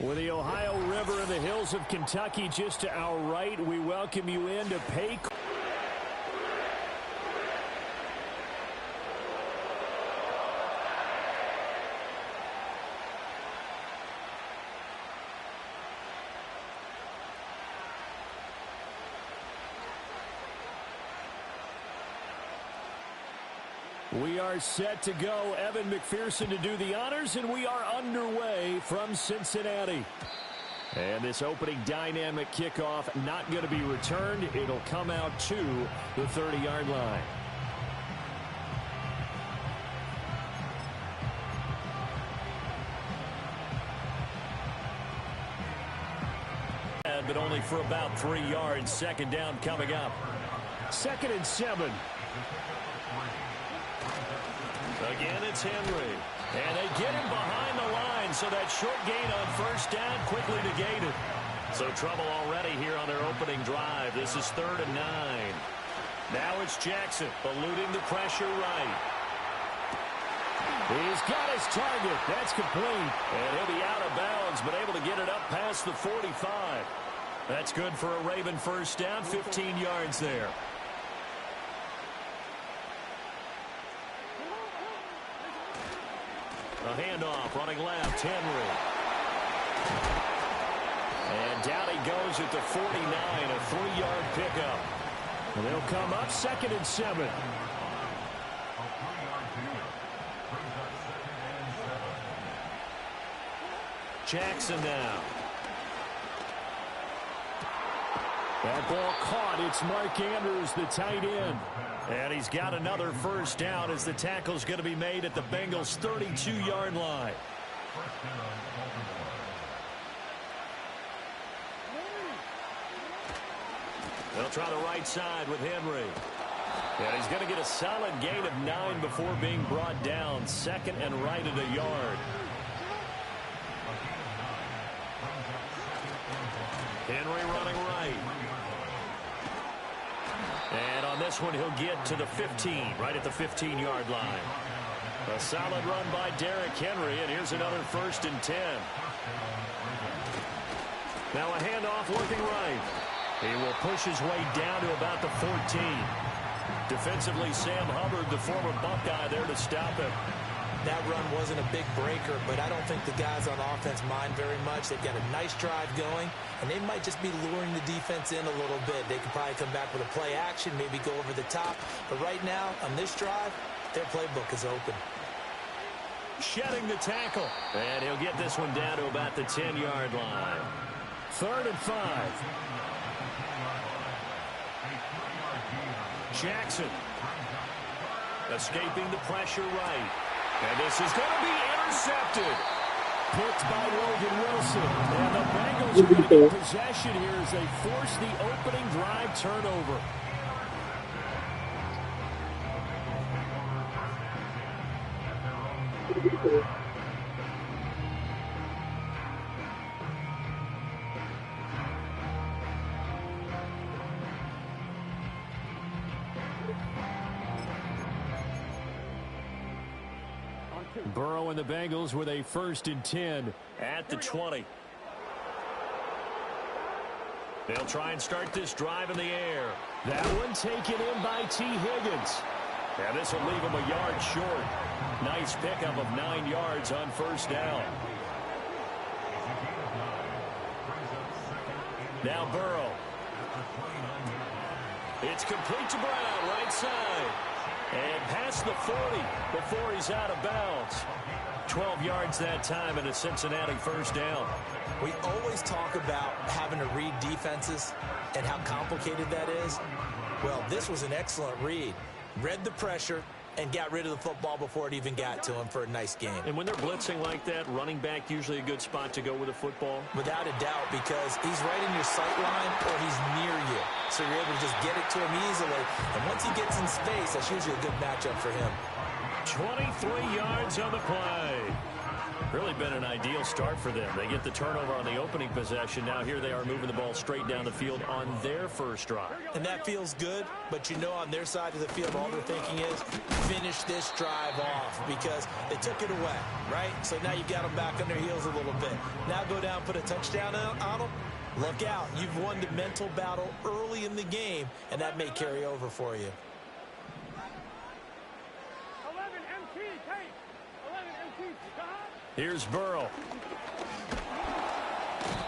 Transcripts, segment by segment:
With the Ohio River and the hills of Kentucky just to our right, we welcome you in to pay. We are set to go. Evan McPherson to do the honors, and we are underway from Cincinnati. And this opening dynamic kickoff not going to be returned. It'll come out to the 30-yard line. But only for about 3 yards. Second down coming up. 2nd and 7. Again, it's Henry. And they get him behind the line, so that short gain on first down quickly negated. So trouble already here on their opening drive. This is 3rd and 9. Now it's Jackson eluding the pressure right. He's got his target. That's complete. And he'll be out of bounds, but able to get it up past the 45. That's good for a Raven first down, 15 yards there. A handoff, running left, Henry. And down he goes at the 49, a 3-yard pickup. And they'll come up 2nd and 7. Jackson now. That ball caught. It's Mark Andrews, the tight end. And he's got another first down as the tackle's going to be made at the Bengals' 32-yard line. They'll try the right side with Henry. And he's going to get a solid gain of 9 before being brought down. 2nd and right at a yard. Henry running right. And on this one, he'll get to the 15, right at the 15-yard line. A solid run by Derrick Henry, and here's another 1st and 10. Now a handoff working right. He will push his way down to about the 14. Defensively, Sam Hubbard, the former Buckeye, there to stop him. That run wasn't a big breaker, but I don't think the guys on offense mind very much. They've got a nice drive going, and they might just be luring the defense in a little bit. They could probably come back with a play action, maybe go over the top. But right now, on this drive, their playbook is open. Shedding the tackle. And he'll get this one down to about the 10-yard line. 3rd and 5. Jackson. Escaping the pressure right. And this is going to be intercepted. Picked by Logan Wilson. And the Bengals are going to get possession here as they force the opening drive turnover. Burrow and the Bengals with a 1st and 10 at the 20. They'll try and start this drive in the air. That one taken in by T. Higgins. And this will leave him a yard short. Nice pickup of 9 yards on first down. Now Burrow. It's complete to Brown, right side. And past the 40 before he's out of bounds. 12 yards that time and a Cincinnati first down. We always talk about having to read defenses and how complicated that is. Well, this was an excellent read. Read the pressure and got rid of the football before it even got to him for a nice game. And when they're blitzing like that, running back usually a good spot to go with the football? Without a doubt, because he's right in your sight line or he's near you. So you're able to just get it to him easily. And once he gets in space, that's usually a good matchup for him. 23 yards on the play. Really been an ideal start for them. They get the turnover on the opening possession. Now here they are moving the ball straight down the field on their first drive. And that feels good, but you know on their side of the field all they're thinking is finish this drive off because they took it away, right? So now you've got them back on their heels a little bit. Now go down, put a touchdown on them. Look out. You've won the mental battle early in the game, and that may carry over for you. Here's Burrow.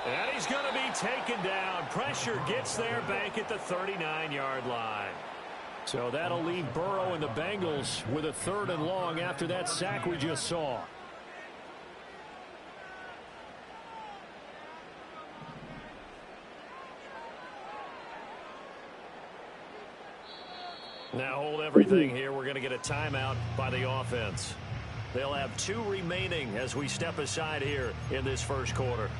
And he's going to be taken down. Pressure gets there back at the 39-yard line. So that'll leave Burrow and the Bengals with a 3rd and long after that sack we just saw. Now hold everything here. We're going to get a timeout by the offense. They'll have 2 remaining as we step aside here in this first quarter.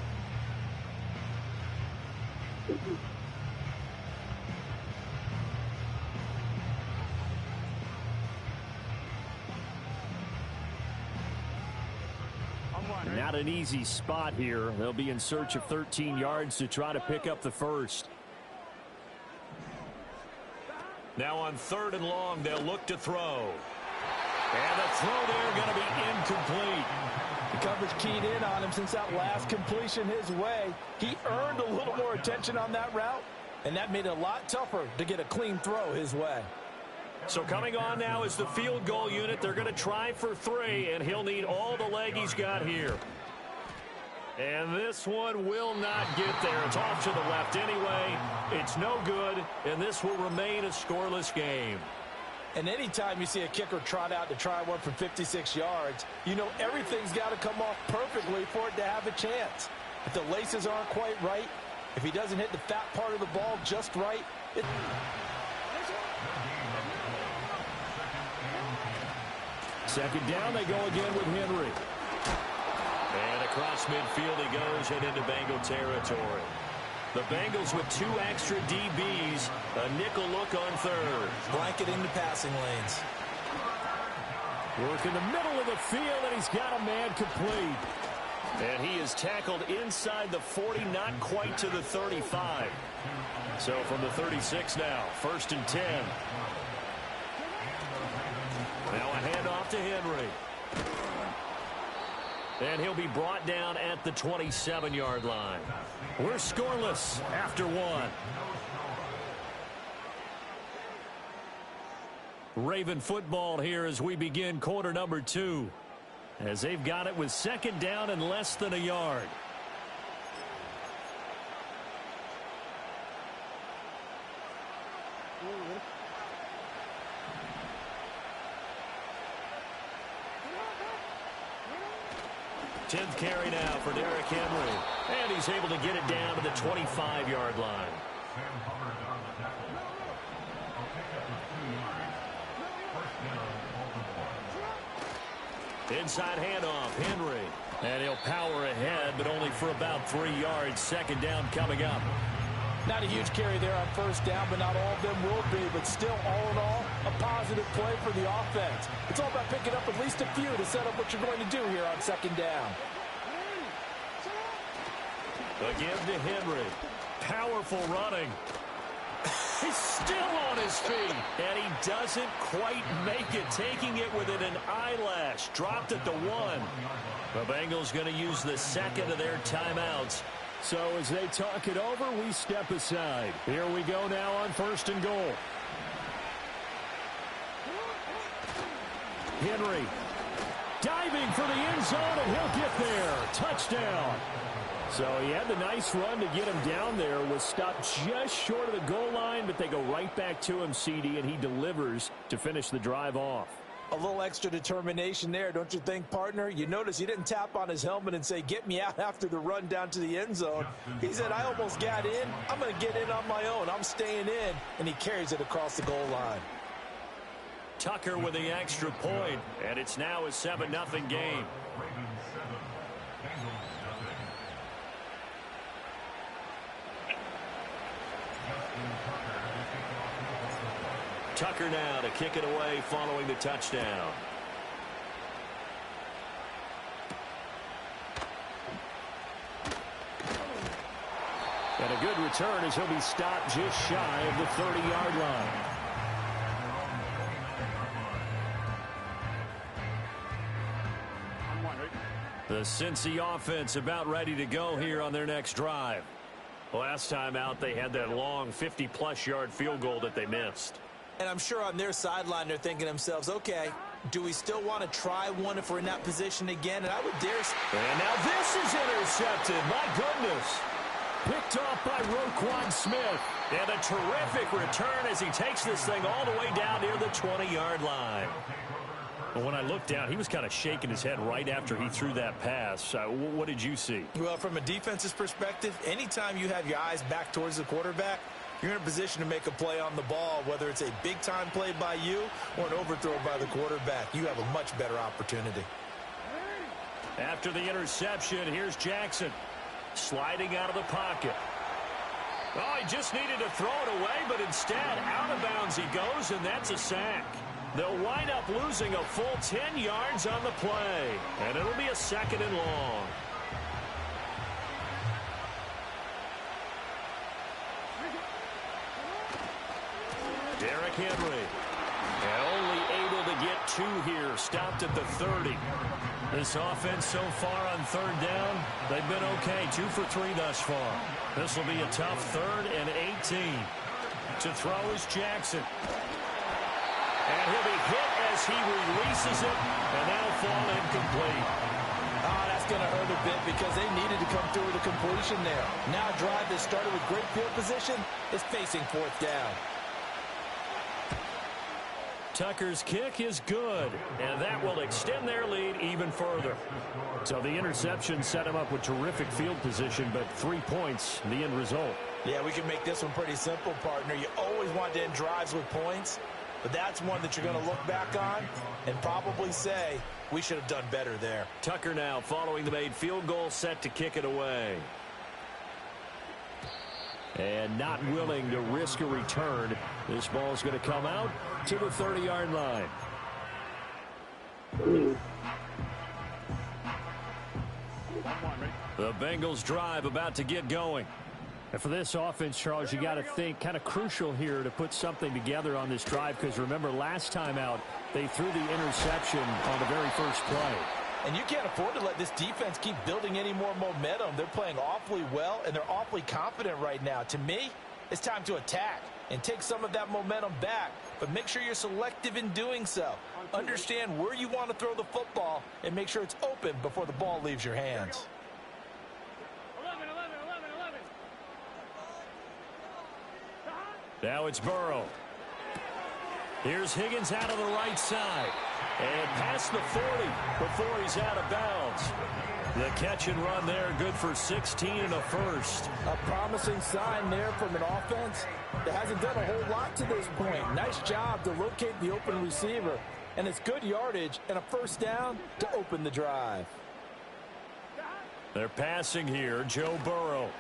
Not an easy spot here. They'll be in search of 13 yards to try to pick up the first. Now on 3rd and long, they'll look to throw. And the throw there going to be incomplete. The coverage keyed in on him since that last completion his way. He earned a little more attention on that route, and that made it a lot tougher to get a clean throw his way. So coming on now is the field goal unit. They're going to try for 3, and he'll need all the leg he's got here. And this one will not get there. It's off to the left anyway. It's no good, and this will remain a scoreless game. And anytime you see a kicker trot out to try one from 56 yards, you know everything's got to come off perfectly for it to have a chance. If the laces aren't quite right, if he doesn't hit the fat part of the ball just right, Second down, they go again with Henry. And across midfield he goes and into Bengal territory. The Bengals with 2 extra DBs, a nickel look on 3rd. Blanketing the passing lanes. Work in the middle of the field, and he's got a man complete. And he is tackled inside the 40, not quite to the 35. So from the 36 now, 1st and 10. Now a handoff to Henry. And he'll be brought down at the 27-yard line. We're scoreless after 1. Raven football here as we begin quarter number 2. As they've got it with 2nd down and less than a yard. Tenth carry now for Derrick Henry. And he's able to get it down to the 25-yard line. Inside handoff, Henry. And he'll power ahead, but only for about 3 yards. 2nd down coming up. not a huge carry there on 1st down, but not all of them will be. But still, all in all, a positive play for the offense. It's all about picking up at least a few to set up what you're going to do here on 2nd down. Again to Henry. Powerful running. He's still on his feet. And he doesn't quite make it. Taking it within an eyelash. Dropped at the 1. The Bengals going to use the 2nd of their timeouts. So as they talk it over, we step aside. Here we go now on 1st and goal. Henry diving for the end zone, and he'll get there. Touchdown. So he had the nice run to get him down there. Was stopped just short of the goal line, but they go right back to him, CD, and he delivers to finish the drive off. A little extra determination there, don't you think, partner? You notice he didn't tap on his helmet and say, get me out after the run down to the end zone. He said, I almost got in. I'm going to get in on my own. I'm staying in. And he carries it across the goal line. Tucker with the extra point, and it's now a 7-0 game. Tucker now to kick it away following the touchdown. And a good return as he'll be stopped just shy of the 30-yard line. The Cincy offense about ready to go here on their next drive. Last time out, they had that long 50-plus yard field goal that they missed. And I'm sure on their sideline they're thinking to themselves, okay, do we still want to try one if we're in that position again? And I would dare say. And now this is intercepted. My goodness. Picked off by Roquan Smith. And a terrific return as he takes this thing all the way down near the 20-yard line. Well, when I looked down, he was kind of shaking his head right after he threw that pass. What did you see? Well, from a defense's perspective, anytime you have your eyes back towards the quarterback, you're in a position to make a play on the ball, whether it's a big-time play by you or an overthrow by the quarterback. You have a much better opportunity. After the interception, here's Jackson sliding out of the pocket. Oh, he just needed to throw it away, but instead, out of bounds he goes, and that's a sack. They'll wind up losing a full 10 yards on the play, and it'll be a 2nd and long. Derrick Henry, only able to get 2 here, stopped at the 30. This offense so far on 3rd down, they've been okay, 2 for 3 thus far. This will be a tough 3rd and 18. To throw is Jackson. And he'll be hit as he releases it, and that'll fall incomplete. Oh, that's going to hurt a bit because they needed to come through with a completion there. Now a drive that started with great field position is facing 4th down. Tucker's kick is good, and that will extend their lead even further. So the interception set him up with terrific field position, but 3 points, the end result. Yeah, we can make this one pretty simple, partner. You always want to end drives with points, but that's one that you're going to look back on and probably say, we should have done better there. Tucker now following the made field goal, set to kick it away. And not willing to risk a return. This ball's going to come out to the 30-yard line. The Bengals drive about to get going. And for this offense, Charles, you got to think kind of crucial here to put something together on this drive, because remember last time out they threw the interception on the very first play. And you can't afford to let this defense keep building any more momentum. They're playing awfully well, and they're awfully confident right now. To me, it's time to attack and take some of that momentum back, but make sure you're selective in doing so. Understand where you want to throw the football and make sure it's open before the ball leaves your hands. Now it's Burrow. Here's Higgins out of the right side. And past the 40 before he's out of bounds. The catch and run there, good for 16 and a first. A promising sign there from an offense that hasn't done a whole lot to this point. Nice job to locate the open receiver. And it's good yardage and a first down to open the drive. They're passing here, Joe Burrow.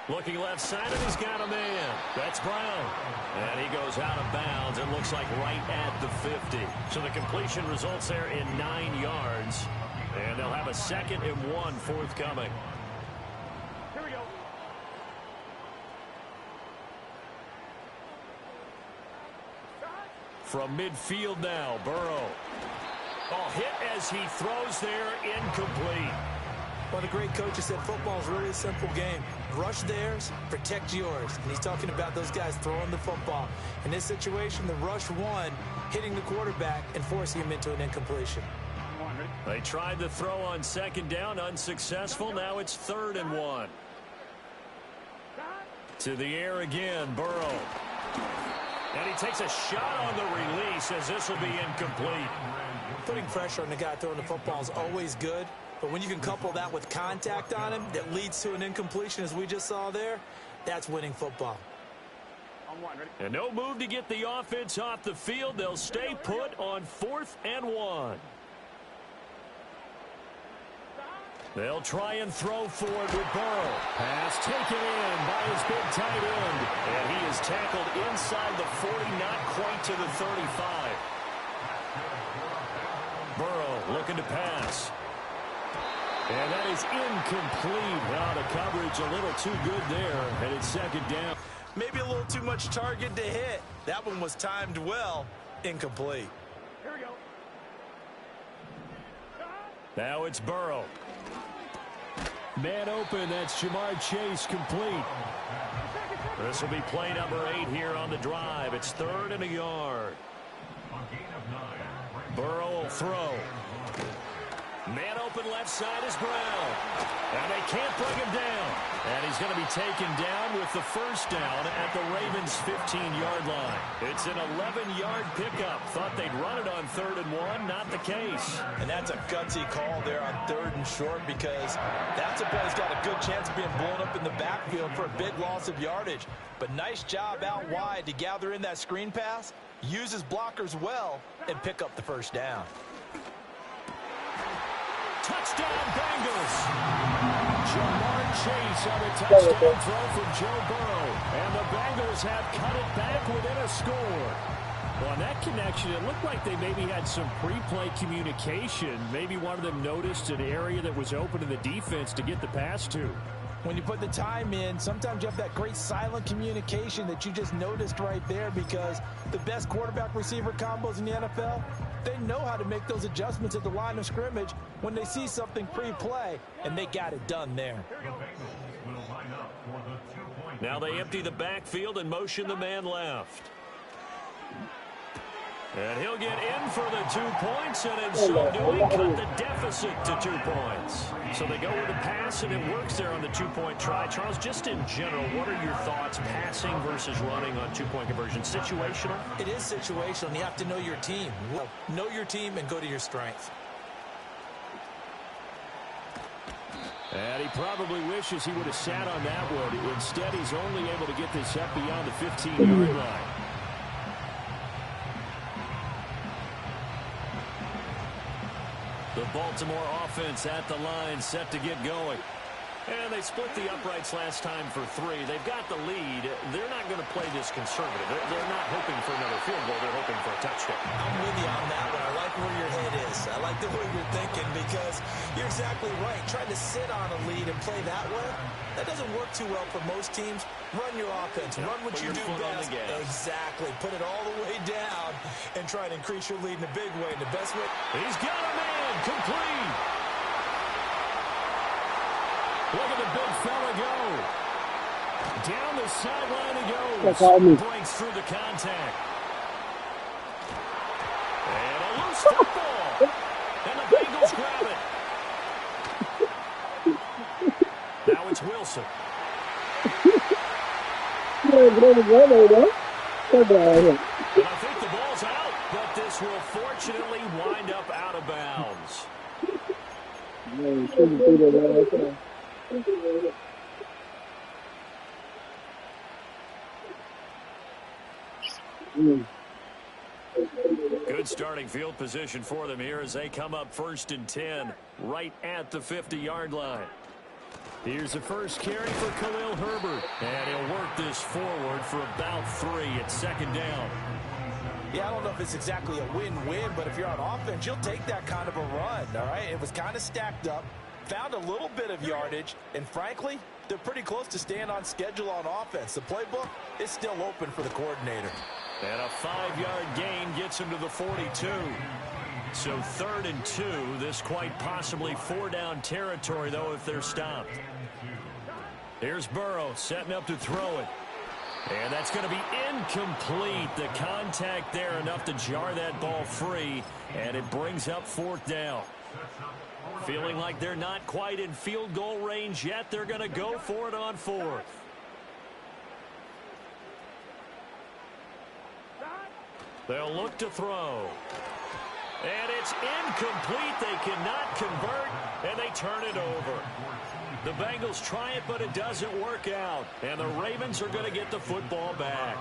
Looking left side, and he's got a man. That's Brown. And he goes out of bounds. It looks like right at the 50. So the completion results there in 9 yards. And they'll have a 2nd and 1 forthcoming. Here we go. From midfield now, Burrow. Oh, hit as he throws there, incomplete. Well, the great coach has said football is really a simple game. Rush theirs, protect yours. And he's talking about those guys throwing the football. In this situation, the rush one, hitting the quarterback and forcing him into an incompletion. They tried the throw on 2nd down, unsuccessful. Now it's 3rd and 1. To the air again, Burrow. And he takes a shot on the release as this will be incomplete. Putting pressure on the guy throwing the football is always good. But when you can couple that with contact on him that leads to an incompletion, as we just saw there, that's winning football. And no move to get the offense off the field. They'll stay put on 4th and 1. They'll try and throw for it with Burrow. Pass taken in by his big tight end. And he is tackled inside the 40, not quite to the 35. Burrow looking to pass. And that is incomplete. Now the coverage a little too good there, and it's second down. Maybe a little too much target to hit. That one was timed well. Incomplete. Here we go. Now it's Burrow. Man open, that's Jamar Chase, complete. This will be play number 8 here on the drive. It's 3rd and a yard. Burrow will throw. Man open left side is Brown. And they can't bring him down. And he's going to be taken down with the first down at the Ravens' 15-yard line. It's an 11-yard pickup. Thought they'd run it on 3rd and 1. Not the case. And that's a gutsy call there on 3rd and short, because that's a play that's got a good chance of being blown up in the backfield for a big loss of yardage. But nice job out wide to gather in that screen pass, use his blockers well, and pick up the first down. Touchdown, Bengals. Jamar Chase on a touchdown throw from Joe Burrow. And the Bengals have cut it back within a score. Well, on that connection, it looked like they maybe had some pre-play communication. Maybe one of them noticed an area that was open in the defense to get the pass to. When you put the time in, sometimes you have that great silent communication that you just noticed right there, because the best quarterback-receiver combos in the NFL, they know how to make those adjustments at the line of scrimmage when they see something pre-play, and they got it done there. Now they empty the backfield and motion the man left. And he'll get in for the 2 points, and in so doing, cut the deficit to 2 points. So they go with a pass, and it works there on the 2-point try. Charles, just in general, what are your thoughts, passing versus running on 2-point conversion? Situational? It is situational, and you have to know your team. Know your team and go to your strength. And he probably wishes he would have sat on that one. Instead, he's only able to get this up beyond the 15-yard line. The Baltimore offense at the line, set to get going. And they split the uprights last time for 3. They've got the lead. They're not going to play this conservative. They're not hoping for another field goal. They're hoping for a touchdown. I'm with you on that one. I like where your head is. I like the way you're thinking, because you're exactly right. Trying to sit on a lead and play that way, that doesn't work too well for most teams. Run your offense. Run what you do best. Exactly. Put it all the way down and try to increase your lead in a big way. And the best way. He's got a man. Complete. Look at the big fella go. Down the sideline he goes. Breaks through the contact. And a loose football. And the Bengals grab it. Now it's Wilson. And I think the ball's out, but this will fortunately wind up out of bounds. Good starting field position for them here as they come up 1st and 10, right at the 50-yard line. Here's the first carry for Khalil Herbert, and he'll work this forward for about 3 at 2nd down. Yeah, I don't know if it's exactly a win-win, but if you're on offense, you'll take that kind of a run, all right? It was kind of stacked up, found a little bit of yardage, and frankly, they're pretty close to staying on schedule on offense. The playbook is still open for the coordinator. And a 5-yard gain gets him to the 42. So 3rd and 2, this quite possibly 4-down territory, though, if they're stopped. Here's Burrow setting up to throw it. And that's going to be incomplete. The contact there enough to jar that ball free, and it brings up 4th down. Feeling like they're not quite in field goal range yet, they're going to go for it on 4th. They'll look to throw. And it's incomplete. They cannot convert, and they turn it over. The Bengals try it, but it doesn't work out. And the Ravens are going to get the football back.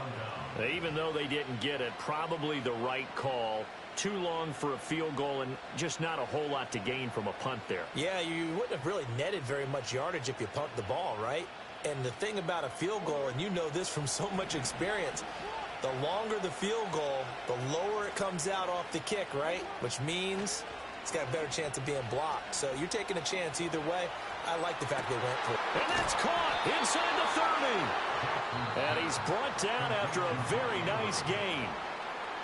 Even though they didn't get it, probably the right call. Too long for a field goal and just not a whole lot to gain from a punt there. Yeah, you wouldn't have really netted very much yardage if you pumped the ball, right? And the thing about a field goal, and you know this from so much experience, the longer the field goal, the lower it comes out off the kick, right? Which means it's got a better chance of being blocked. So you're taking a chance either way. I like the fact they went for it. And that's caught inside the 30. And he's brought down after a very nice gain.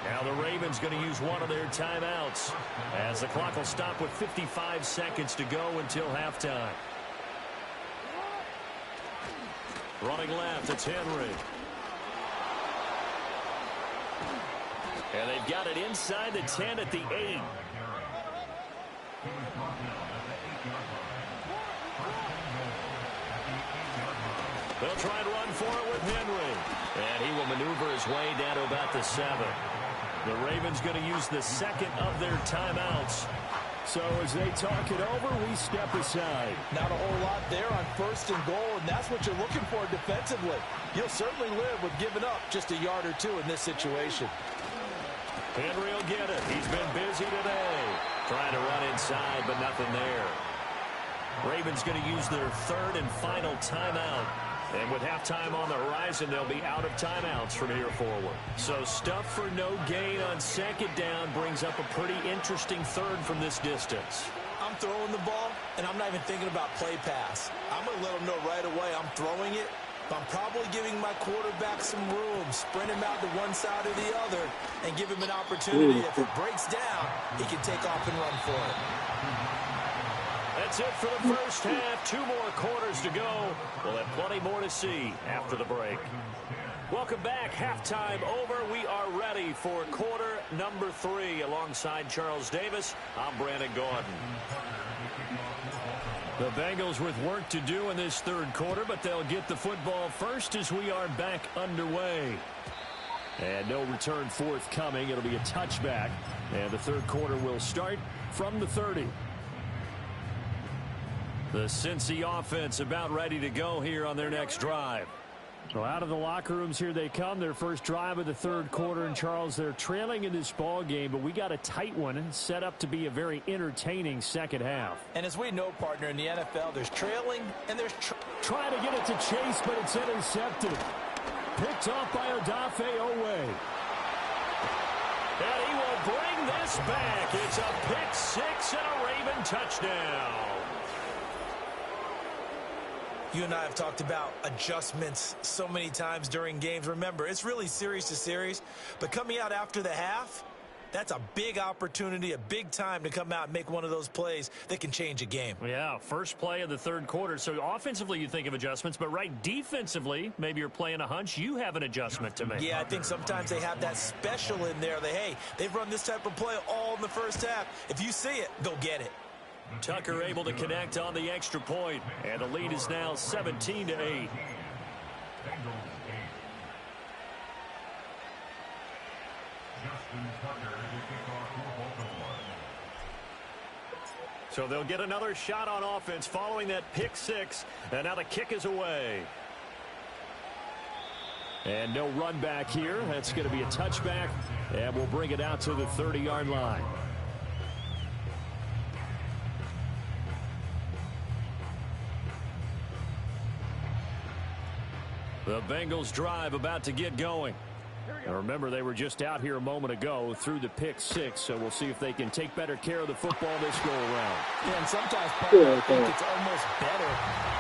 Now the Ravens going to use one of their timeouts as the clock will stop with 55 seconds to go until halftime. Running left, it's Henry. And they've got it inside the 10 at the 8. They'll try and run for it with Henry. And he will maneuver his way down to about the 7. The Ravens going to use the second of their timeouts. So as they talk it over, we step aside. Not a whole lot there on 1st and goal, and that's what you're looking for defensively. You'll certainly live with giving up just a yard or two in this situation. Henry will get it. He's been busy today. Trying to run inside, but nothing there. Ravens going to use their 3rd and final timeout. And with halftime on the horizon, they'll be out of timeouts from here forward. So stuff for no gain on 2nd down brings up a pretty interesting 3rd from this distance. I'm throwing the ball, and I'm not even thinking about play pass. I'm going to let them know right away I'm throwing it. But I'm probably giving my quarterback some room, spread him out to one side or the other, and give him an opportunity. If it breaks down, he can take off and run for it. That's it for the first half. 2 more quarters to go. We'll have plenty more to see after the break. Welcome back. Halftime over. We are ready for quarter number 3. Alongside Charles Davis, I'm Brandon Gordon. The Bengals with work to do in this 3rd quarter, but they'll get the football first as we are back underway. And no return forthcoming. It'll be a touchback. And the 3rd quarter will start from the 30. The Cincy offense about ready to go here on their next drive. So out of the locker rooms here they come. Their first drive of the 3rd quarter. And Charles, they're trailing in this ball game, but we got a tight one and set up to be a very entertaining second half. And as we know, partner, in the NFL, there's trailing and there's trying to get it to Chase, but it's intercepted. Picked off by Odafe Owe. And he will bring this back. It's a pick 6 and a Raven touchdown. You and I have talked about adjustments so many times during games. Remember, it's really series to series, but coming out after the half, that's a big opportunity, a big time to come out and make one of those plays that can change a game. Yeah, first play of the 3rd quarter. So offensively you think of adjustments, but right defensively, maybe you're playing a hunch. You have an adjustment to make. Yeah, I think sometimes they have that special in there that, hey, they've run this type of play all in the first half. If you see it, go get it. Tucker able to connect on the extra point, and the lead is now 17-8. So they'll get another shot on offense following that pick 6, and now the kick is away. And no run back here. That's going to be a touchback, and we'll bring it out to the 30-yard line. The Bengals drive about to get going. And remember, they were just out here a moment ago through the pick 6, so we'll see if they can take better care of the football this go around. Yeah, and sometimes, partner, I think it's almost better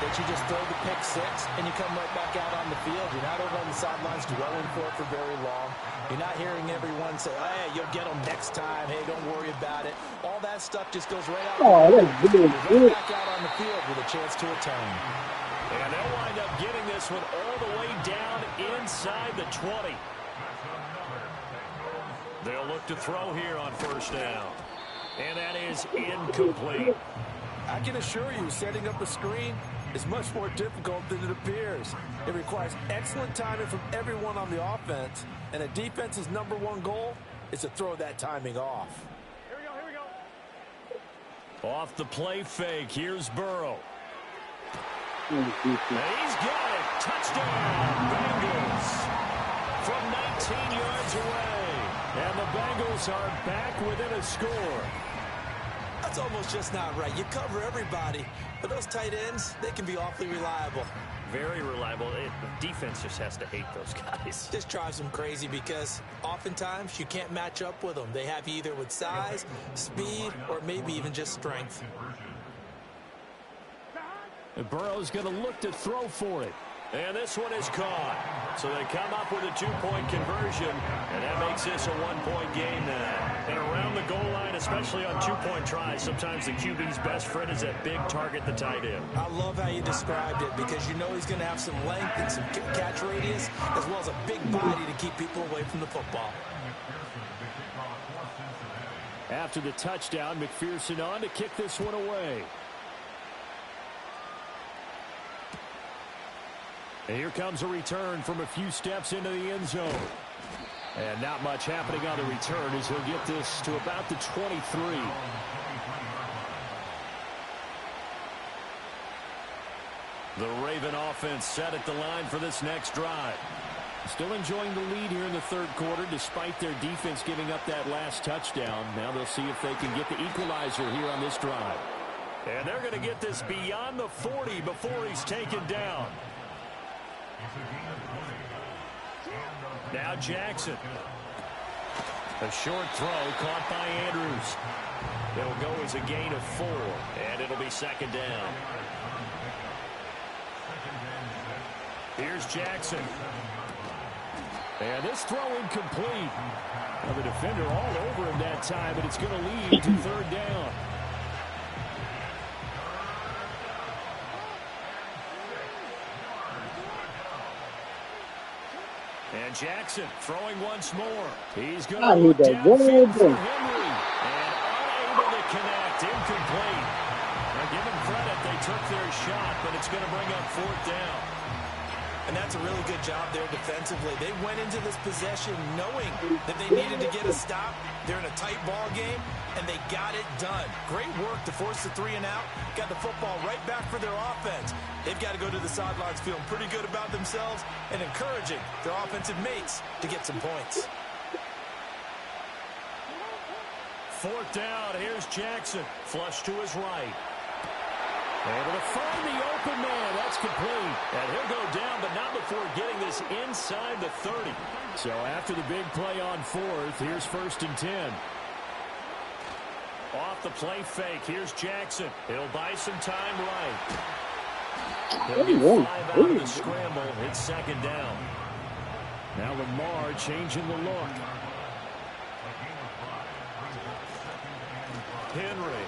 that you just throw the pick 6 and you come right back out on the field. You're not over on the sidelines dwelling for it for very long. You're not hearing everyone say, hey, you'll get them next time. Hey, don't worry about it. All that stuff just goes right out. You're back out on the field with a chance to atone. And they'll wind up getting this one all the way down inside the 20. They'll look to throw here on first down. And that is incomplete. I can assure you, setting up a screen is much more difficult than it appears. It requires excellent timing from everyone on the offense, and a defense's #1 goal is to throw that timing off. Here we go. Off the play fake, here's Burrow. And he's got it. Touchdown, Bengals. From 19 yards away. And the Bengals are back within a score. I'll It's almost just not right. You cover everybody, but those tight ends, they can be awfully reliable. Very reliable. The defense just has to hate those guys. Just drives them crazy because oftentimes you can't match up with them. They have you either with size, speed, or maybe even just strength. And Burrow's going to look to throw for it. And this one is caught. So they come up with a 2-point conversion, and that makes this a 1-point game now. And around the goal line, especially on 2-point tries, sometimes the QB's best friend is that big target, the tight end. I love how you described it because you know he's going to have some length and some catch radius as well as a big body to keep people away from the football. After the touchdown, McPherson on to kick this one away. And here comes a return from a few steps into the end zone. And not much happening on the return as he'll get this to about the 23. The Raven offense set at the line for this next drive. Still enjoying the lead here in the third quarter despite their defense giving up that last touchdown. Now they'll see if they can get the equalizer here on this drive. And they're going to get this beyond the 40 before he's taken down. Now Jackson. A short throw caught by Andrews. It'll go as a gain of 4, and it'll be second down. Here's Jackson. And this throw incomplete. Now the defender all over him that time, but it's going to lead to third down. And Jackson throwing once more. He's going to look downfield for Henry. And unable to connect. Incomplete. Now give them credit. They took their shot, but it's going to bring up fourth down. And that's a really good job there defensively. They went into this possession knowing that they needed to get a stop. They're in a tight ball game, and they got it done. Great work to force the 3 and out. Got the football right back for their offense. They've got to go to the sidelines feeling pretty good about themselves and encouraging their offensive mates to get some points. Fourth down. Here's Jackson. Flush to his right. Able to find the open man. That's complete. And he'll go down, but not before getting this inside the 30. So after the big play on fourth, here's 1st and 10. Off the play fake. Here's Jackson. He'll buy some time right. He'll get 5 out of the scramble. It's second down. Now Lamar changing the look. Henry.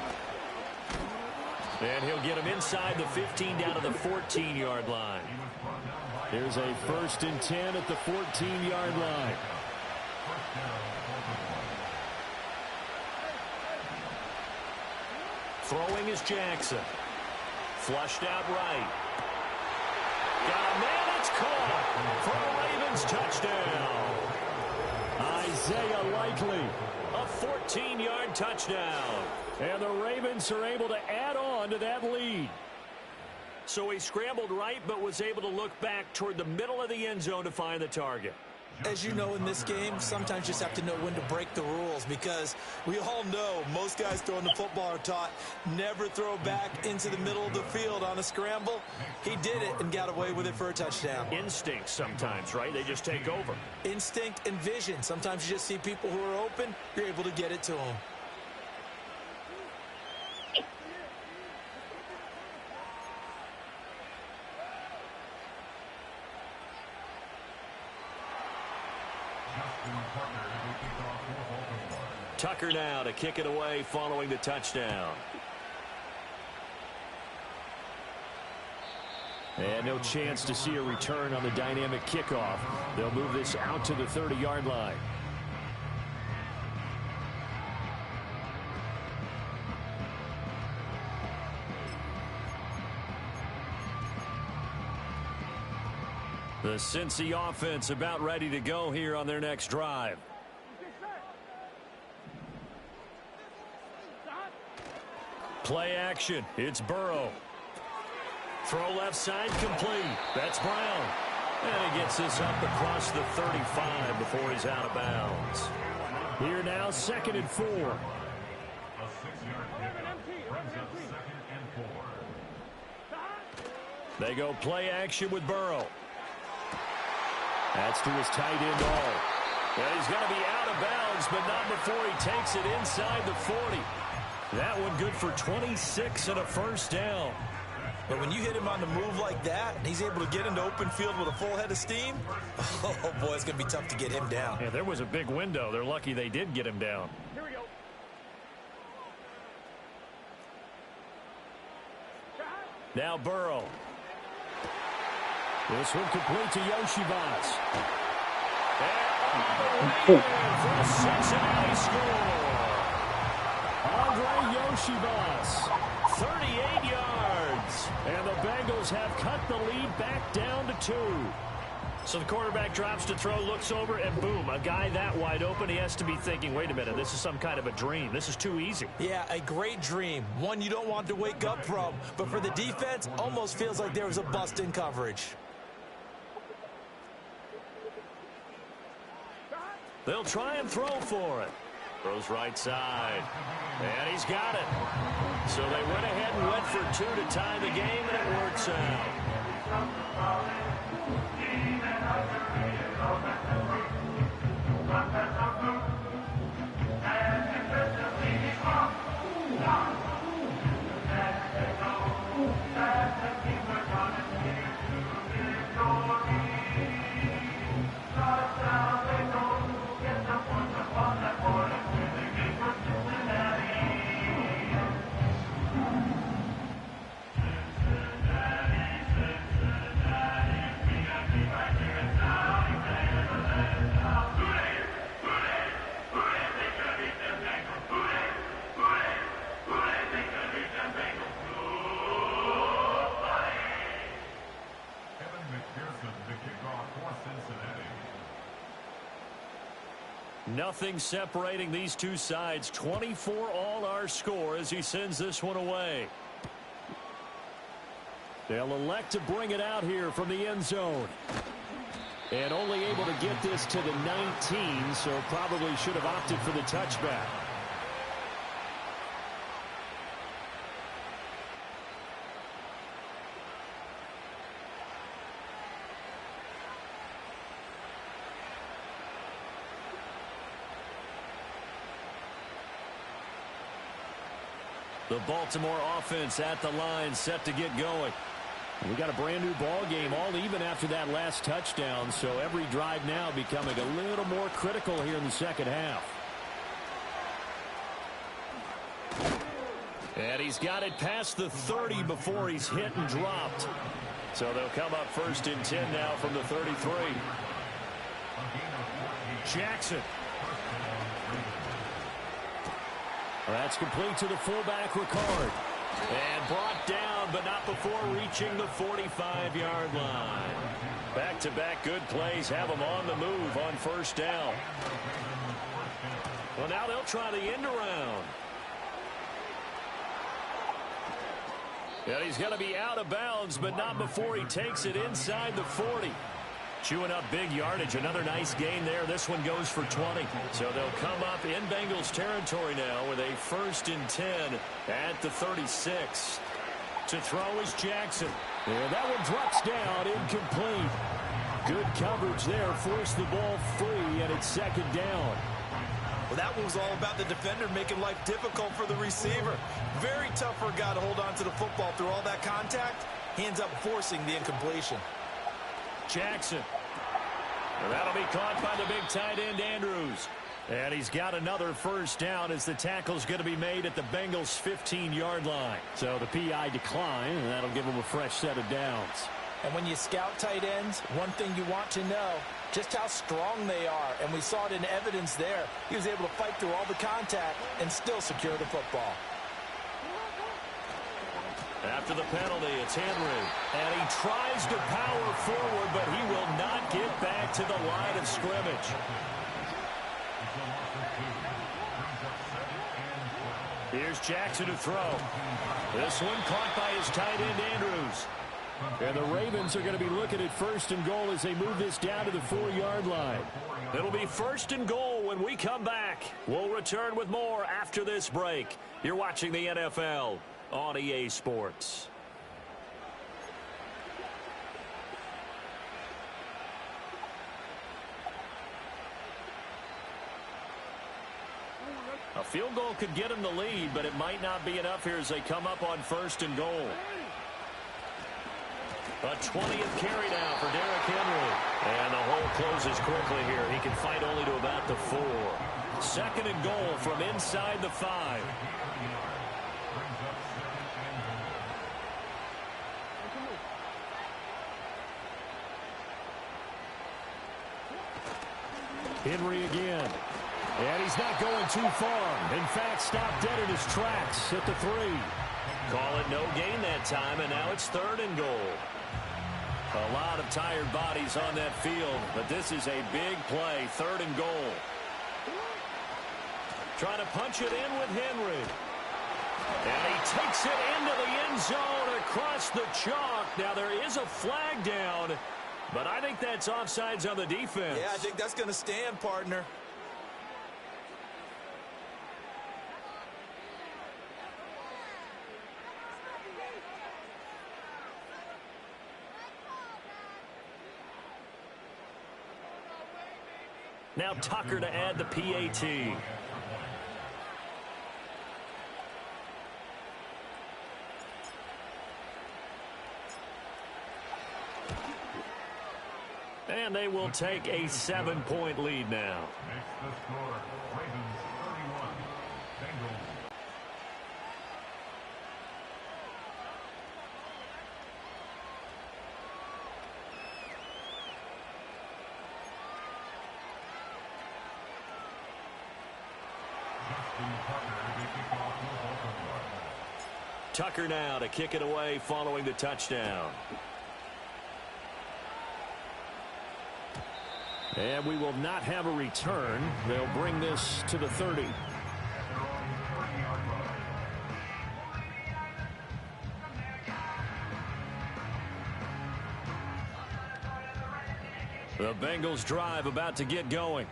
And he'll get him inside the 15 down to the 14-yard line. Here's a 1st and 10 at the 14-yard line. Throwing is Jackson. Flushed out right. Got a man, it's caught for a Ravens touchdown. Isaiah Likely. A 14-yard touchdown. And the Ravens are able to add on to that lead. So he scrambled right, but was able to look back toward the middle of the end zone to find the target. As you know, in this game, sometimes you just have to know when to break the rules because we all know most guys throwing the football are taught never throw back into the middle of the field on a scramble. He did it and got away with it for a touchdown. Instinct sometimes, right? They just take over. Instinct and vision. Sometimes you just see people who are open, you're able to get it to them. Tucker now to kick it away following the touchdown. And no chance to see a return on the dynamic kickoff. They'll move this out to the 30-yard line. The Cincy offense about ready to go here on their next drive. Play action. It's Burrow. Throw left side complete. That's Brown. And he gets this up across the 35 before he's out of bounds. Here now, 2nd and 4. They go play action with Burrow. That's to his tight end all. And he's going to be out of bounds, but not before he takes it inside the 40. That one good for 26 and a first down. But when you hit him on the move like that, and he's able to get into open field with a full head of steam, oh, boy, it's going to be tough to get him down. Yeah, there was a big window. They're lucky they did get him down. Here we go. Now Burrow. This one complete to Yoshivas. And for a Cincinnati score. Andre Yoshivas. 38 yards. And the Bengals have cut the lead back down to 2. So the quarterback drops to throw, looks over, and boom, a guy that wide open, he has to be thinking, wait a minute, this is some kind of a dream. This is too easy. Yeah, a great dream. One you don't want to wake up from. But for the defense, almost feels like there was a bust in coverage. They'll try and throw for it. Throws right side. And he's got it. So they went ahead and went for 2 to tie the game, and it works out. Nothing separating these two sides. 24 all our score as he sends this one away. They'll elect to bring it out here from the end zone. And only able to get this to the 19, so probably should have opted for the touchback. The Baltimore offense at the line, set to get going. We got a brand new ball game, all even after that last touchdown, so every drive now becoming a little more critical here in the second half. And he's got it past the 30 before he's hit and dropped. So they'll come up 1st and 10 now from the 33. Jackson. That's complete to the fullback, Ricard. And brought down, but not before reaching the 45-yard line. Back-to-back good plays have him on the move on 1st down. Well, now they'll try the end around. And he's going to be out of bounds, but not before he takes it inside the 40. Chewing up big yardage. Another nice gain there. This one goes for 20. So they'll come up in Bengals territory now with a 1st and 10 at the 36. To throw is Jackson. And that one drops down, incomplete. Good coverage there. Forced the ball free, and it's 2nd down. Well, that one was all about the defender making life difficult for the receiver. Very tough for a guy to hold on to the football through all that contact. He ends up forcing the incompletion. Jackson. And that'll be caught by the big tight end, Andrews. And he's got another 1st down as the tackle's going to be made at the Bengals' 15-yard line. So the PI decline, and that'll give him a fresh set of downs. And when you scout tight ends, one thing you want to know, just how strong they are. And we saw it in evidence there. He was able to fight through all the contact and still secure the football. After the penalty, it's Henry. And he tries to power forward, but he will not get back to the line of scrimmage. Here's Jackson to throw. This one caught by his tight end, Andrews. And the Ravens are going to be looking at 1st and goal as they move this down to the 4-yard line. It'll be 1st and goal when we come back. We'll return with more after this break. You're watching the NFL on EA Sports. A field goal could get them the lead, but it might not be enough here as they come up on 1st and goal. A 20th carry now for Derrick Henry. And the hole closes quickly here. He can fight only to about the 4. 2nd and goal from inside the 5. Henry again. And he's not going too far. In fact, stopped dead in his tracks at the 3. Call it no gain that time, and now it's 3rd and goal. A lot of tired bodies on that field, but this is a big play. 3rd and goal. Trying to punch it in with Henry. And he takes it into the end zone across the chalk. Now there is a flag down, but I think that's offsides on the defense. Yeah, I think that's going to stand, partner. Now Tucker to add the PAT. And they will take a 7-point lead now. Next the score, Ravens 31, Bengals. Tucker now to kick it away following the touchdown. And we will not have a return. They'll bring this to the 30. The Bengals drive about to get going.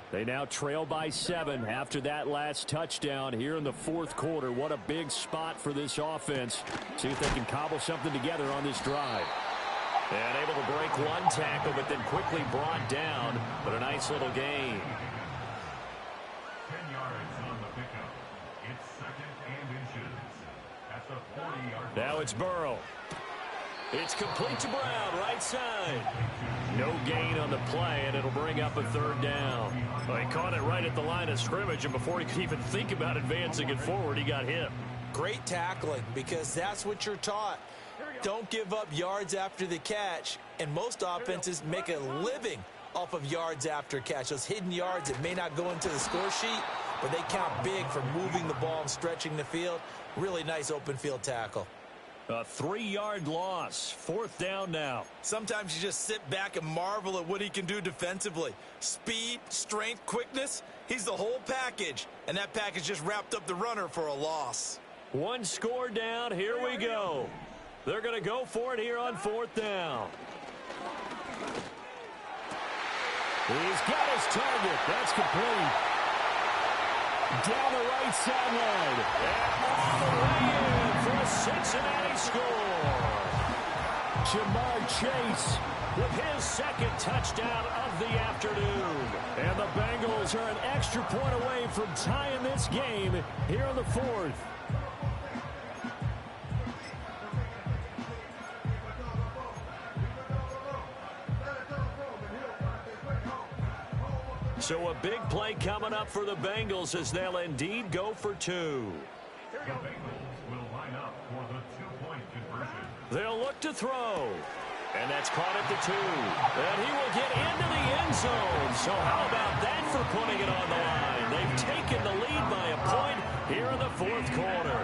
They now trail by 7 after that last touchdown here in the 4th quarter. What a big spot for this offense. See if they can cobble something together on this drive. And able to break one tackle, but then quickly brought down. But a nice little gain. 10 yards on the pickup. It's 2nd and inches. At the 40-yard line. Now it's Burrow. It's complete to Brown, right side. No gain on the play, and it'll bring up a 3rd down. Well, he caught it right at the line of scrimmage, and before he could even think about advancing it forward, he got hit. Great tackling, because that's what you're taught. Don't give up yards after the catch, and most offenses make a living off of yards after catch. Those hidden yards that may not go into the score sheet, but they count big for moving the ball and stretching the field. Really nice open field tackle. A 3-yard loss. 4th down now. Sometimes you just sit back and marvel at what he can do defensively. Speed, strength, quickness, he's the whole package. And that package just wrapped up the runner for a loss. 1 score down. Here we go. They're going to go for it here on 4th down. He's got his target. That's complete. Down the right sideline. And all the way in for a Cincinnati score. Jamar Chase with his 2nd touchdown of the afternoon. And the Bengals are an extra point away from tying this game here in the 4th. So a big play coming up for the Bengals as they'll indeed go for 2. The Bengals will line up for the 2-point conversion. They'll look to throw. And that's caught at the 2. And he will get into the end zone. So how about that for putting it on the line? They've taken the lead by a point here in the 4th quarter.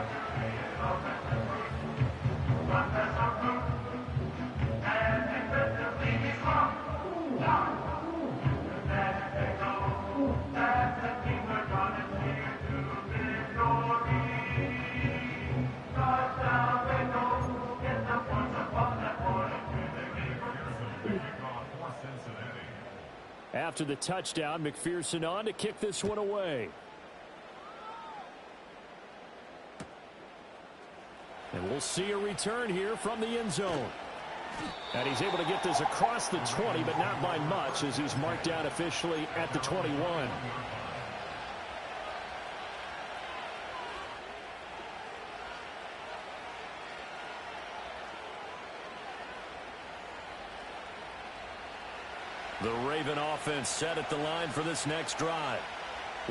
After the touchdown, McPherson on to kick this one away. And we'll see a return here from the end zone. And he's able to get this across the 20, but not by much as he's marked down officially at the 21. The Raven offense set at the line for this next drive.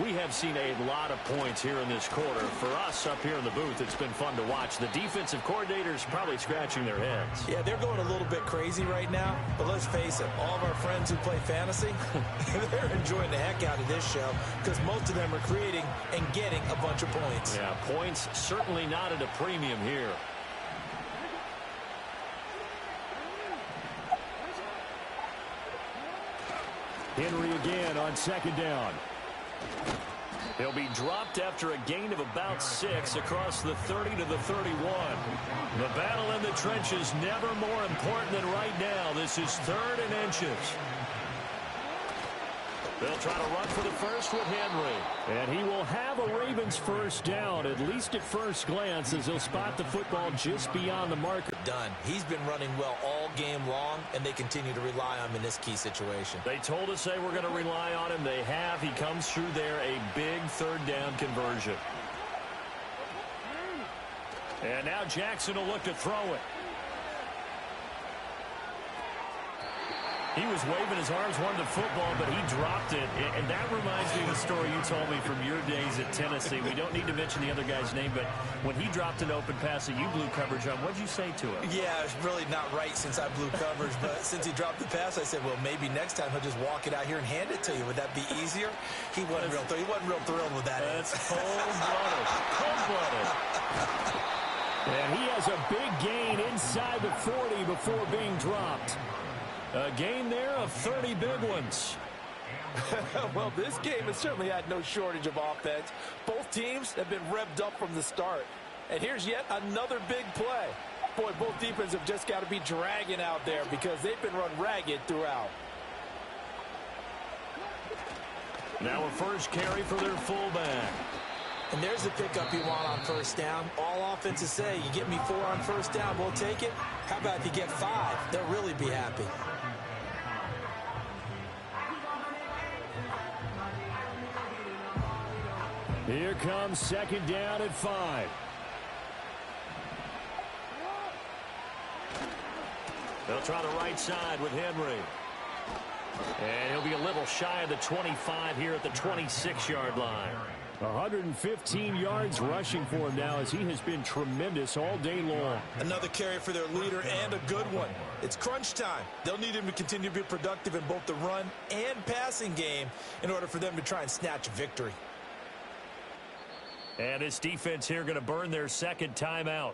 We have seen a lot of points here in this quarter. For us up here in the booth, it's been fun to watch. The defensive coordinators probably scratching their heads. Yeah, they're going a little bit crazy right now. But let's face it, all of our friends who play fantasy, they're enjoying the heck out of this show because most of them are creating and getting a bunch of points. Yeah, points certainly not at a premium here. Henry again on second down. He'll be dropped after a gain of about 6 across the 30 to the 31. The battle in the trenches never more important than right now. This is 3rd and inches. They'll try to run for the first with Henry. And he will have a Ravens first down, at least at first glance, as he'll spot the football just beyond the marker. Done. He's been running well all game long, and they continue to rely on him in this key situation. They told us they were going to rely on him. They have. He comes through there, a big 3rd down conversion. And now Jackson will look to throw it. He was waving his arms, wanted the football, but he dropped it. And that reminds me of the story you told me from your days at Tennessee. We don't need to mention the other guy's name, but when he dropped an open pass that you blew coverage on, what'd you say to him? Yeah, it's really not right since I blew coverage, but since he dropped the pass, I said, well, maybe next time he'll just walk it out here and hand it to you. Would that be easier? He wasn't real thrilled with that. That's cold-blooded. Cold-blooded. And he has a big gain inside the 40 before being dropped. A gain there of 30 big ones. Well, this game has certainly had no shortage of offense. Both teams have been revved up from the start. And here's yet another big play. Boy, both defenses have just got to be dragging out there because they've been run ragged throughout. Now a first carry for their fullback. And there's the pickup you want on first down. All offenses say, you get me 4 on first down, we'll take it. How about if you get 5? They'll really be happy. Here comes second down at 5. They'll try the right side with Henry. And he'll be a little shy of the 25 here at the 26-yard line. 115 yards rushing for him now as he has been tremendous all day long. Another carry for their leader and a good one. It's crunch time. They'll need him to continue to be productive in both the run and passing game in order for them to try and snatch a victory. And this defense here going to burn their second timeout.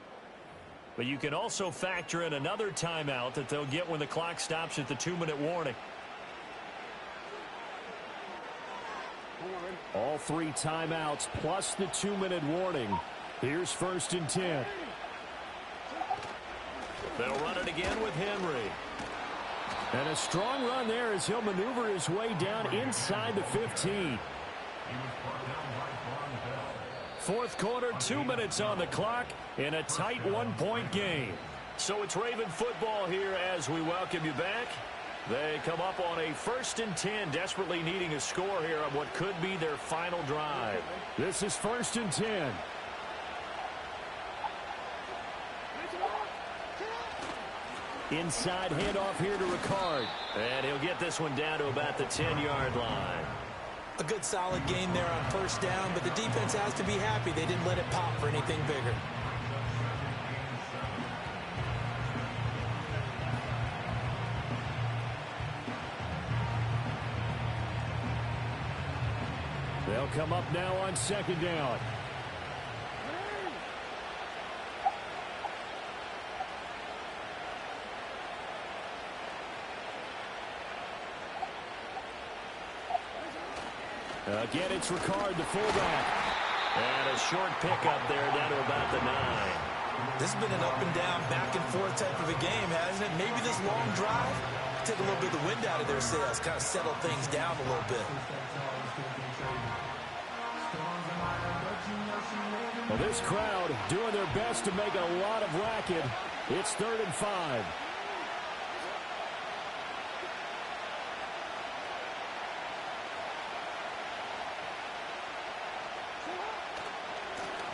But you can also factor in another timeout that they'll get when the clock stops at the 2-minute warning. All 3 timeouts plus the 2-minute warning. Here's 1st and 10. They'll run it again with Henry. And a strong run there as he'll maneuver his way down inside the 15. 4th quarter, 2 minutes on the clock in a tight 1-point game. So it's Raven football here as we welcome you back. They come up on a 1st and 10, desperately needing a score here on what could be their final drive. This is 1st and 10. Inside handoff here to Ricard. And he'll get this one down to about the 10-yard line. A good solid game there on first down, but the defense has to be happy they didn't let it pop for anything bigger. They'll come up now on second down. Again, it's Ricard, the fullback. And a short pickup there down to about the 9. This has been an up and down, back and forth type of a game, hasn't it? Maybe this long drive take a little bit of the wind out of their sails, kind of settle things down a little bit. Well, this crowd doing their best to make a lot of racket. It's 3rd and 5.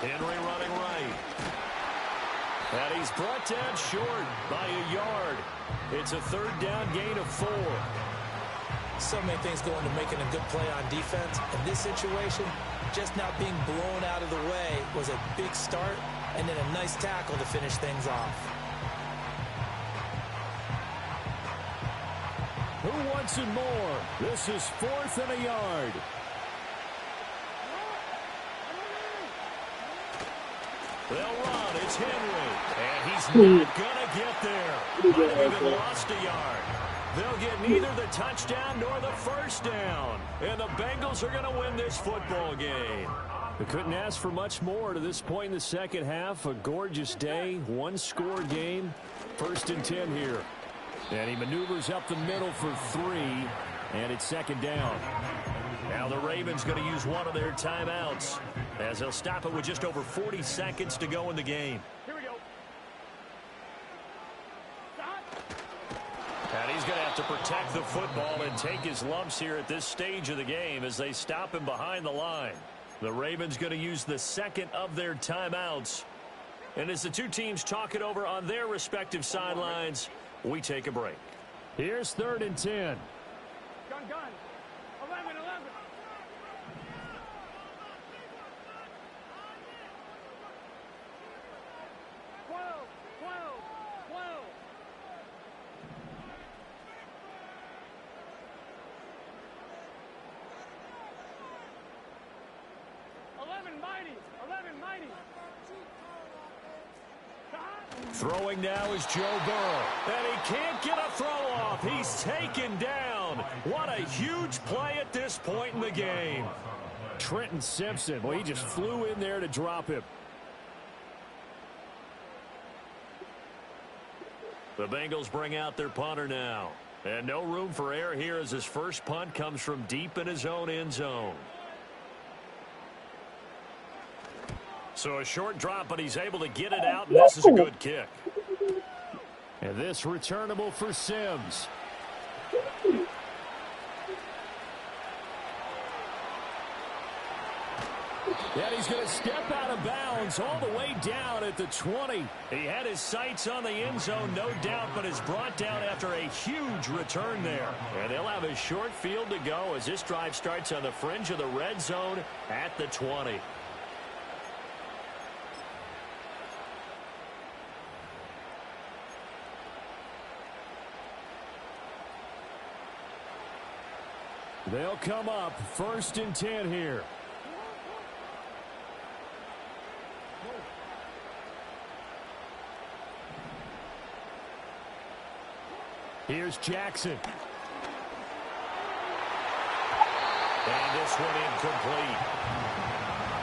Henry running right. And he's brought down short by a yard. It's a 3rd down gain of 4. So many things go into making a good play on defense. In this situation, just not being blown out of the way was a big start, and then a nice tackle to finish things off. Who wants it more? This is 4th and a yard. They'll run. It's Henry. And he's not going to get there. Might have even lost a yard. They'll get neither the touchdown nor the first down. And the Bengals are going to win this football game. They couldn't ask for much more to this point in the second half. A gorgeous day, one-score game. 1st and 10 here. And he maneuvers up the middle for 3. And it's 2nd down. Now the Ravens going to use one of their timeouts, as they'll stop it with just over 40 seconds to go in the game. Here we go. And he's going to have to protect the football and take his lumps here at this stage of the game as they stop him behind the line. The Ravens going to use the 2nd of their timeouts. And as the two teams talk it over on their respective sidelines, we take a break. Here's 3rd and 10. Gun. 11. 12. 11 mighty. Throwing now is Joe Burrow. And he can't get a throw off. He's taken down. What a huge play at this point in the game. Trenton Simpson, well, he just flew in there to drop him. The Bengals bring out their punter now. And no room for error here as his first punt comes from deep in his own end zone. So a short drop, but he's able to get it out, and this is a good kick. And this returnable for Sims. And he's going to step out of bounds all the way down at the 20. He had his sights on the end zone, no doubt, but is brought down after a huge return there. And they'll have a short field to go as this drive starts on the fringe of the red zone at the 20. They'll come up 1st and 10 here. Here's Jackson. And this one incomplete.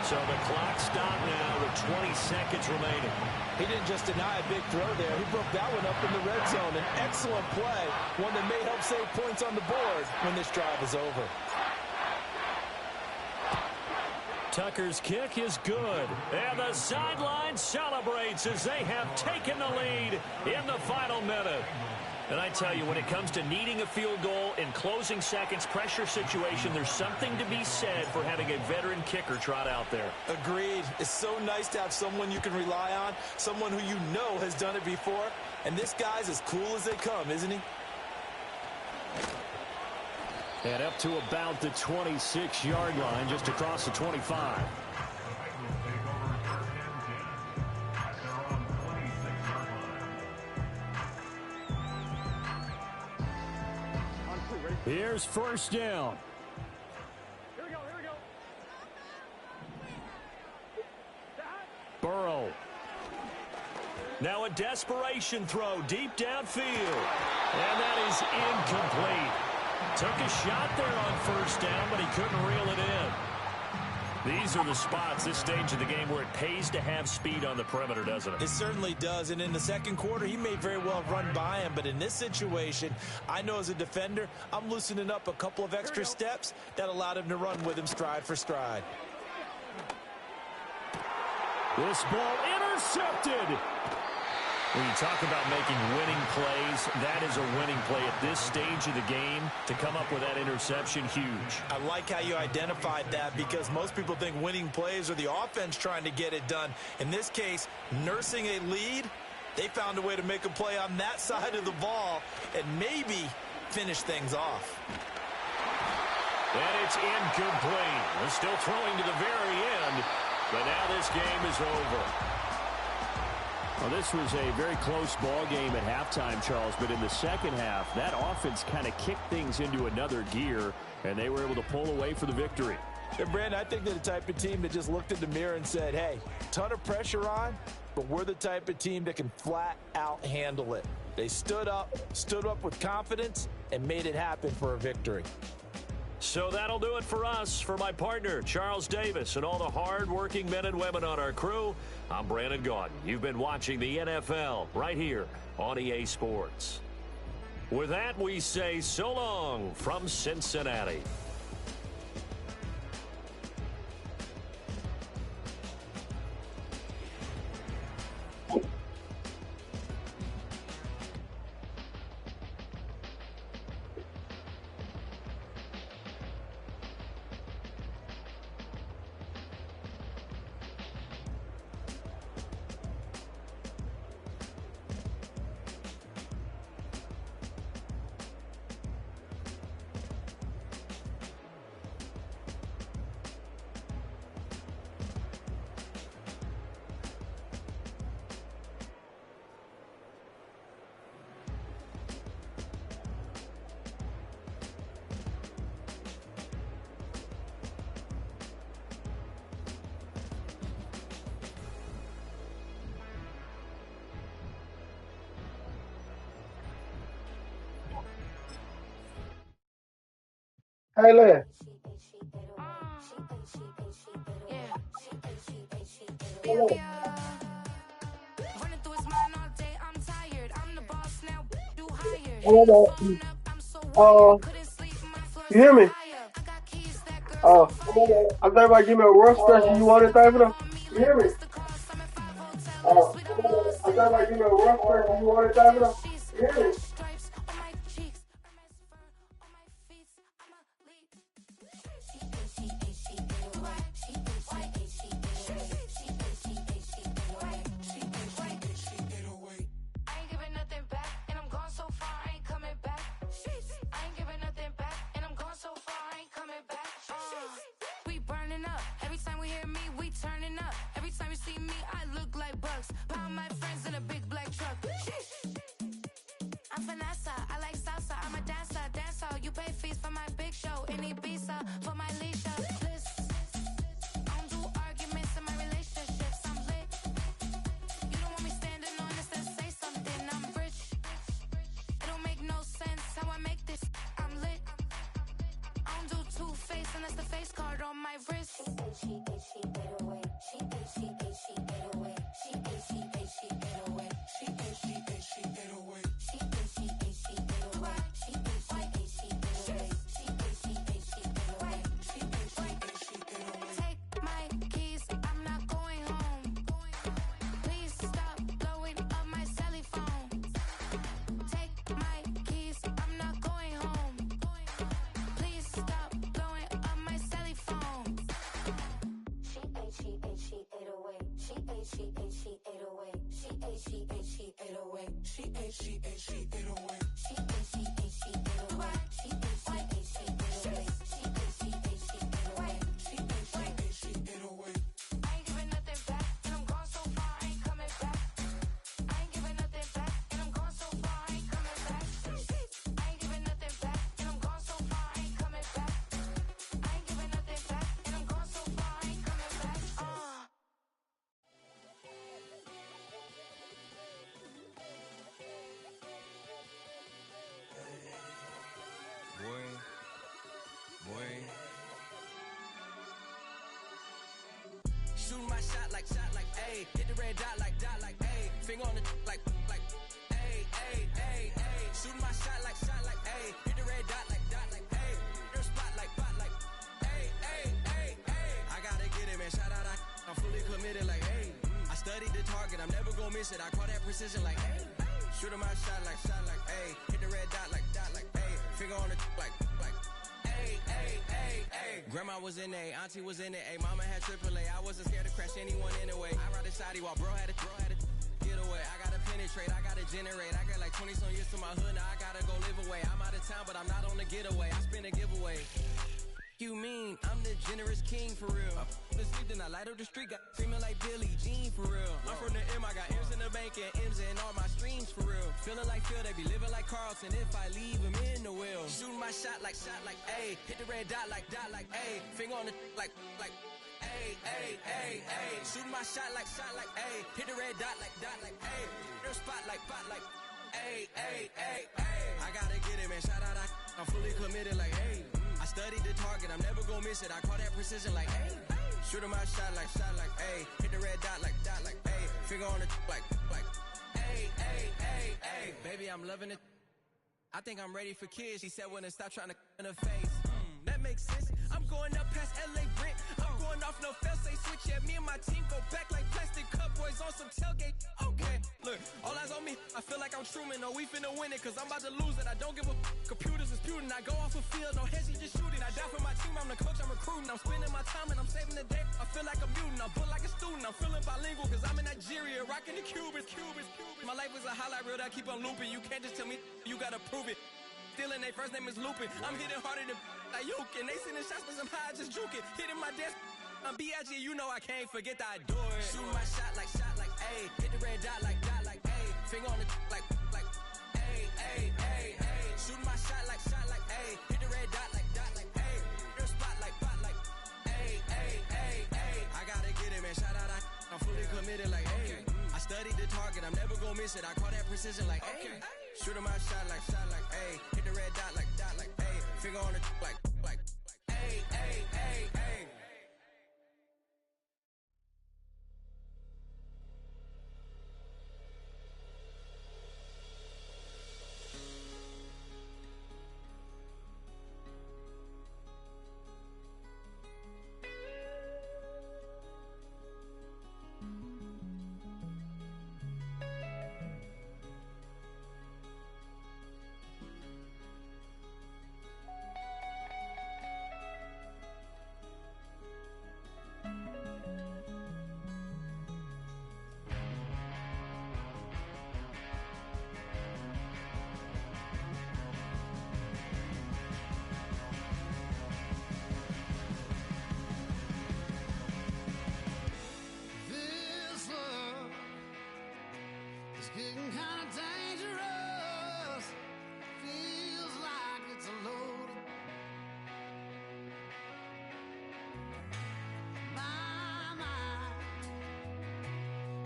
So the clock stopped now with 20 seconds remaining. He didn't just deny a big throw there. He broke that one up in the red zone. An excellent play, one that may help save points on the board when this drive is over. Tucker's kick is good. And the sideline celebrates as they have taken the lead in the final minute. And I tell you, when it comes to needing a field goal in closing seconds, pressure situation, there's something to be said for having a veteran kicker trot out there. Agreed. It's so nice to have someone you can rely on, someone who you know has done it before. And this guy's as cool as they come, isn't he? And up to about the 26-yard line, just across the 25. Here's 1st down. Here we go. Burrow. Now a desperation throw deep downfield. And that is incomplete. Took a shot there on 1st down, but he couldn't reel it in. These are the spots, this stage of the game, where it pays to have speed on the perimeter, doesn't it? It certainly does, and in the second quarter, he may very well have run by him, but in this situation, I know as a defender, I'm loosening up a couple of extra steps that allowed him to run with him stride for stride. This ball intercepted. When you talk about making winning plays, that is a winning play at this stage of the game. To come up with that interception, huge. I like how you identified that because most people think winning plays are the offense trying to get it done. In this case, nursing a lead, they found a way to make a play on that side of the ball and maybe finish things off. And it's incomplete. They're still throwing to the very end, but now this game is over. Well, this was a very close ball game at halftime, Charles, but in the second half, that offense kind of kicked things into another gear, and they were able to pull away for the victory. And Brandon, I think they're the type of team that just looked in the mirror and said, hey, ton of pressure on, but we're the type of team that can flat out handle it. They stood up with confidence, and made it happen for a victory. So that'll do it for us. For my partner, Charles Davis, and all the hard-working men and women on our crew, I'm Brandon Gaudin. You've been watching the NFL right here on EA Sports. With that, we say so long from Cincinnati. Hey, Lynn. You hear me? I thought about giving me a rough special. You want it, David? You hear me? I thought about giving me a rough special. You want it, David? You hear me? Shooting my shot like, ayy. Hit the red dot like, ayy. Finger on the like, ayy, ayy, ayy, ayy. Shooting my shot like, ayy. Hit the red dot like, ayy. Your spot like, ayy, ayy, ayy, ayy. I gotta get it, man. Shout out, I'm fully committed like, ayy. I studied the target, I'm never gonna miss it. I call that precision like, ayy. Shooting my shot like, ayy. Hit the red dot like, ayy. Finger on the like, ayy, ayy, ayy, ayy. Grandma was in A, auntie was in it, ayy. Mama had AAA, I wasn't scared to crash anyone anyway. I ride the side while bro had to get away. I gotta penetrate, I gotta generate. I got like 20 some years to my hood, now I gotta go live away. I'm out of town, but I'm not on the getaway. I spin a giveaway. You mean I'm the generous king for real? I the sleep, then I light up the street, got screaming like Billie Jean for real. I'm from the M, I got M's in the bank and M's in all my streams for real. Feeling like Phil, they be living like Carlton if I leave him in the wheel. Shooting my shot like A, hit the red dot like A, finger on the like A. Shooting my shot like A, hit the red dot like A, real spot like A. I gotta get it, man. Shout out, I'm fully committed like A. I studied the target, I'm never gonna miss it. I call that precision like A. Shooting my shot like A. Hit the red dot like A. Finger on the like A. Baby, I'm loving it. I think I'm ready for kids. She said when to stop trying to in her face. That makes sense. I'm going up past LA Brent. I'm going off no fail, say switch. Yeah, me and my team go back like plastic cup boys on some tailgate. Okay, look, all eyes on me. I feel like I'm Truman. No, we finna win it, cause I'm about to lose it. I don't give a computers disputing. I go off a field, no hesi, just shoot it. I die for my team, I'm the coach, I'm recruiting. I'm spending my time and I'm saving the day. I feel like a mutant, I'm built like a student. I'm feeling bilingual, cause I'm in Nigeria, rocking the Cubans. My life is a highlight reel that I keep on looping. You can't just tell me, you gotta prove it. Stealing, they first name is Lupin. I'm hitting harder than Ayuk, and they sending shots for some high, just juke it. Hitting my desk, I'm B.I.G., you know I can't forget that I do it. Shooting my shot like A, hit the red dot like A, finger on the like A. Shooting my shot like A, hit the red dot like A, real spot like A. I gotta get it, man. Shout out, I'm fully committed like A. I studied the target, I'm never gonna miss it. I call that precision like A. Shooting my shot like A, hit the red dot like A, finger on the like A. Getting kind of dangerous. Feels like it's a load. My mind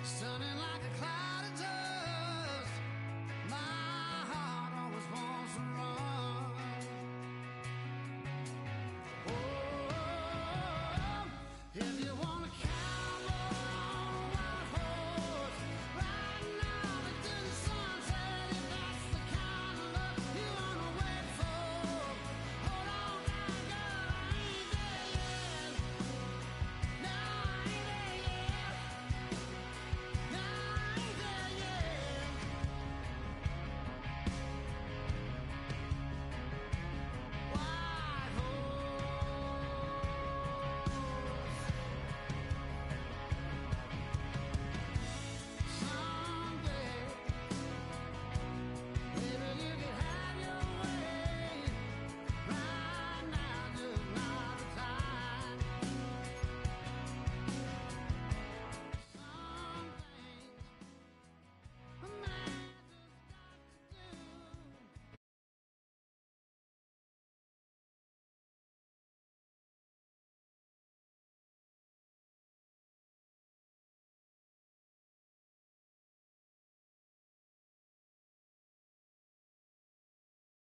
is turning